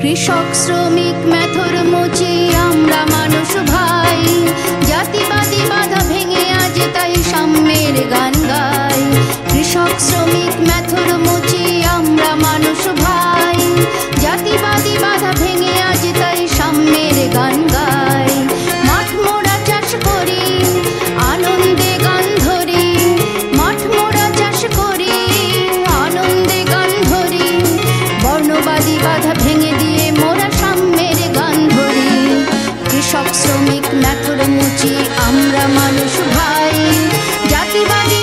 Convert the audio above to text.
কৃষক শ্রমিক মেথর মুচি আমরা মানুষ ভাই, জাতিবাদী বাধা ভেঙে আজ তাই সাম্যের গান গাই। কৃষক শ্রমিক মেথর মুচি আমরা মানুষ ভাই, জাতিবাদী বাধা ভেঙে আজ তাই সাম্যের গান গাই। মাঠ মোড়া চাষ করি আনন্দে গান ধরি, মাঠ মোড়া চাষ করি আনন্দে গান ধরি, বর্ণবাদী বাধা ভেঙে দিয়ে মোরা সাম্যের গান ধরি। কৃষক শ্রমিক মেথর মুচি আমরা মানুষ ভাই, জাতিবাদী